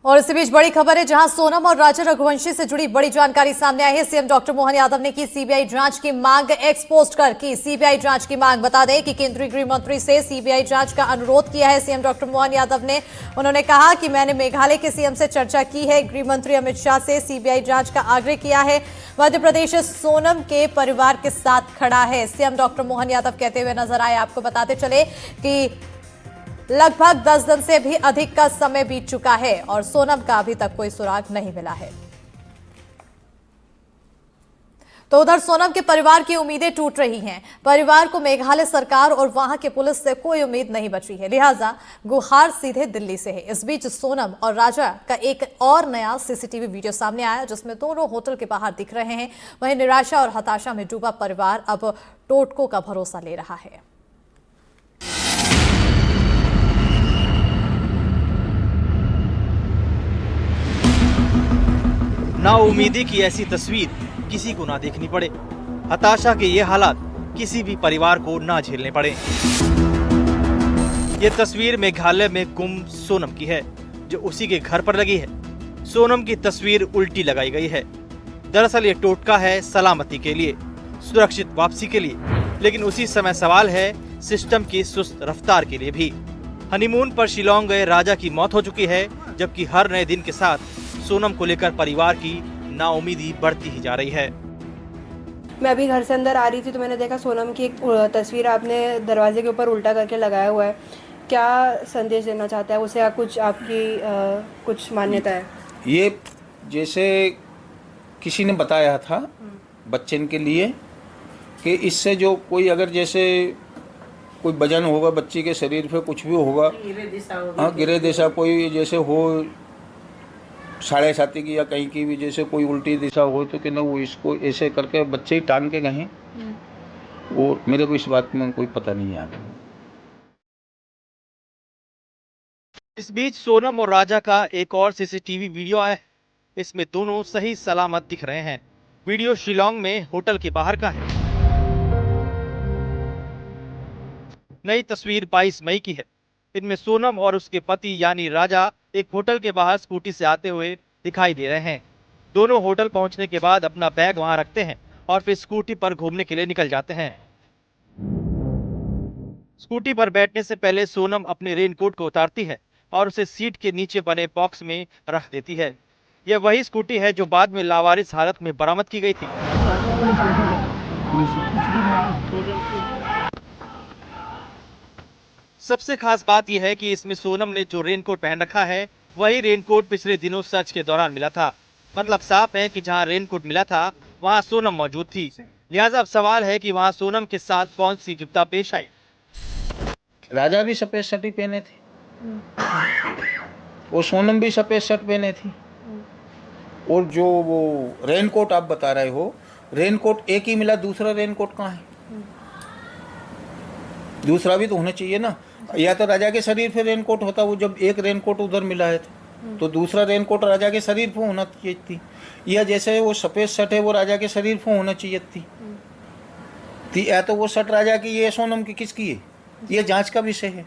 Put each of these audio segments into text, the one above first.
और इसी बीच बड़ी खबर है, जहां सोनम और राजा रघुवंशी से जुड़ी बड़ी जानकारी सामने आई है। सीएम डॉक्टर मोहन यादव ने की सीबीआई जांच की मांग, एक्सपोस्ट कर की सीबीआई जांच की मांग। बता दें कि केंद्रीय गृह मंत्री से सीबीआई जांच का अनुरोध किया है सीएम डॉक्टर मोहन यादव ने। उन्होंने कहा कि मैंने मेघालय के सीएम से चर्चा की है, गृह मंत्री अमित शाह से सीबीआई जांच का आग्रह किया है। मध्य प्रदेश सोनम के परिवार के साथ खड़ा है, सीएम डॉक्टर मोहन यादव कहते हुए नजर आए। आपको बताते चले कि लगभग 10 दिन से भी अधिक का समय बीत चुका है और सोनम का अभी तक कोई सुराग नहीं मिला है। तो उधर सोनम के परिवार की उम्मीदें टूट रही हैं। परिवार को मेघालय सरकार और वहां के पुलिस से कोई उम्मीद नहीं बची है, लिहाजा गुहार सीधे दिल्ली से है। इस बीच सोनम और राजा का एक और नया सीसीटीवी वीडियो सामने आया, जिसमें दोनों होटल के बाहर दिख रहे हैं। वहीं निराशा और हताशा में डूबा परिवार अब टोटकों का भरोसा ले रहा है। नाउम्मीदी की ऐसी तस्वीर किसी को ना देखनी पड़े, हताशा के ये हालात किसी भी परिवार को ना झेलने पड़े। ये तस्वीर मेघालय में गुम सोनम की है, जो उसी के घर पर लगी है। सोनम की तस्वीर उल्टी लगाई गई है। दरअसल ये टोटका है सलामती के लिए, सुरक्षित वापसी के लिए, लेकिन उसी समय सवाल है सिस्टम की सुस्त रफ्तार के लिए भी। हनीमून पर शिलोंग गए राजा की मौत हो चुकी है, जबकि हर नए दिन के साथ सोनम को लेकर परिवार की नाउम्मीदी बढ़ती ही जा रही है। मैं अभी घर से अंदर आ रही थी तो मैंने देखा सोनम की एक तस्वीर आपने दरवाजे के ऊपर उल्टा करके लगाया हुआ है। क्या संदेश देना चाहता है उसे? कुछ आपकी कुछ मान्यता है? ये जैसे किसी ने बताया था बच्चन के लिए कि इससे जो कोई अगर जैसे कोई वजन होगा बच्ची के शरीर पे, कुछ भी होगा, हाँ गिरे दिशा कोई जैसे हो, साढ़े साथी की या कहीं की भी जैसे कोई उल्टी दिशा हो, तो कि ना वो इसको ऐसे करके बच्चे ही टांग के गए। और मेरे को इस बात में कोई पता नहीं है। इस बीच सोनम और राजा का एक और सीसीटीवी वीडियो आया है। इसमें दोनों सही सलामत दिख रहे हैं। वीडियो शिलोंग में होटल के बाहर का है। नई तस्वीर 22 मई की है। इनमें सोनम और उसके पति यानी राजा एक होटल के बाहर स्कूटी से आते हुए दिखाई दे रहे हैं। दोनों होटल पहुंचने के बाद अपना बैग वहां रखते हैं और फिर स्कूटी पर घूमने के लिए निकल जाते हैं। स्कूटी पर बैठने से पहले सोनम अपने रेनकोट को उतारती है और उसे सीट के नीचे बने बॉक्स में रख देती है। यह वही स्कूटी है जो बाद में लावारिस हालत में बरामद की गई थी। सबसे खास बात यह है कि इसमें सोनम ने जो रेनकोट पहन रखा है, वही रेनकोट पिछले दिनों सर्च के दौरान मिला था। मतलब साफ है कि जहां रेनकोट मिला था वहां सोनम मौजूद थी। लिहाजा अब सवाल है कि वहां सोनम के साथ कौन सी विपदा पेश आई। राजा भी सफेद शर्ट ही पहने थे और सोनम भी सफेद शर्ट पहने थी। और जो वो रेनकोट आप बता रहे हो, रेनकोट एक ही मिला, दूसरा रेनकोट कहाँ है? दूसरा भी तो होना चाहिए ना। या तो राजा के शरीर पे रेनकोट होता, वो जब एक रेनकोट उधर मिला है तो दूसरा रेनकोट राजा के शरीर पे होना चाहिए थी। या जैसे वो सफेद शर्ट है वो राजा के शरीर पे होना चाहिए थी। या तो वो शर्ट राजा की, ये सोनम की, किसकी है? ये जांच का विषय है।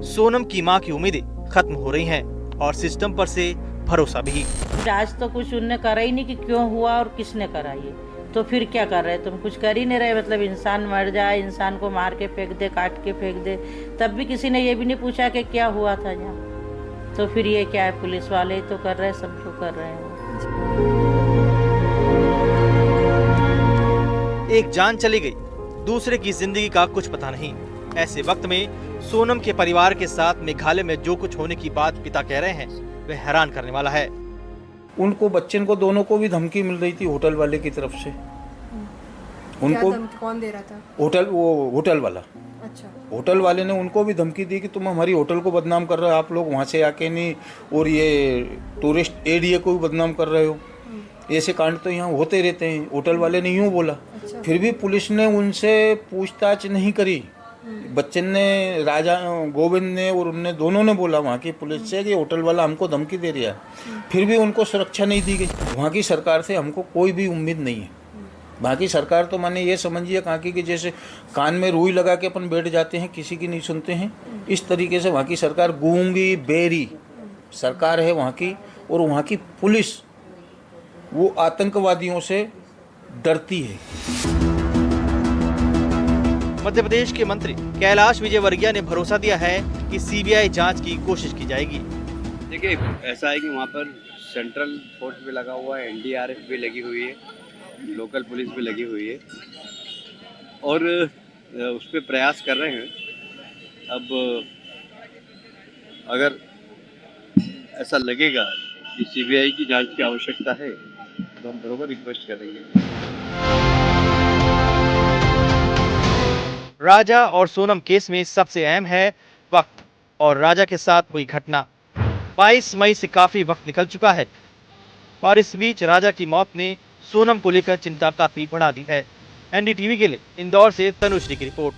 सोनम की मां की उम्मीदें खत्म हो रही हैं और सिस्टम पर से भरोसा भी। आज तो कुछ उनने करा ही नहीं कि क्यों हुआ और किसने करा ये, तो फिर क्या कर रहे? तुम कुछ कर ही नहीं रहे। मतलब इंसान मर जाए, इंसान को मार के फेंक दे, काट के फेंक दे, तब भी किसी ने ये भी नहीं पूछा कि क्या हुआ था यहाँ। तो फिर ये क्या है? पुलिस वाले ही तो कर रहे हैं, सब जो कर रहे हैं। एक जान चली गई, दूसरे की जिंदगी का कुछ पता नहीं। ऐसे वक्त में सोनम के परिवार के साथ मेघालय में जो कुछ होने की बात पिता कह रहे हैं, वह हैरान करने वाला है। उनको बच्चन को दोनों को भी धमकी मिल रही थी होटल वाले की तरफ से। उनको कौन दे रहा था? होटल वाला। अच्छा। होटल वाले ने उनको भी धमकी दी कि तुम हमारी होटल को बदनाम कर रहे हो, आप लोग वहाँ से आके नहीं, और ये टूरिस्ट एरिया को भी बदनाम कर रहे हो। ऐसे कांड तो यहाँ होते रहते हैं। होटल वाले ने यूँ बोला। अच्छा। फिर भी पुलिस ने उनसे पूछताछ नहीं करी। बच्चन ने, राजा गोविंद ने और उनने दोनों ने बोला वहाँ की पुलिस से कि होटल वाला हमको धमकी दे रहा है। फिर भी उनको सुरक्षा नहीं दी गई। वहाँ की सरकार से हमको कोई भी उम्मीद नहीं है। बाकी सरकार तो माने ये समझिए कहाँ की कि जैसे कान में रुई लगा के अपन बैठ जाते हैं, किसी की नहीं सुनते हैं, इस तरीके से वहाँ की सरकार गूंगी बेरी सरकार है वहाँ की। और वहाँ की पुलिस वो आतंकवादियों से डरती है। मध्य प्रदेश के मंत्री कैलाश विजयवर्गीय ने भरोसा दिया है कि सीबीआई जांच की कोशिश की जाएगी। देखिए, ऐसा है कि वहाँ पर सेंट्रल फोर्स भी लगा हुआ है, एनडीआरएफ भी लगी हुई है, लोकल पुलिस भी लगी हुई है और उस पर प्रयास कर रहे हैं। अब अगर ऐसा लगेगा कि सीबीआई की जांच की आवश्यकता है तो हम बरोबर रिक्वेस्ट करेंगे। राजा और सोनम केस में सबसे अहम है वक्त और राजा के साथ हुई घटना। 22 मई से काफी वक्त निकल चुका है और इस बीच राजा की मौत ने सोनम को लेकर चिंता काफी बढ़ा दी है। एनडीटीवी के लिए इंदौर से तनुश्री की रिपोर्ट।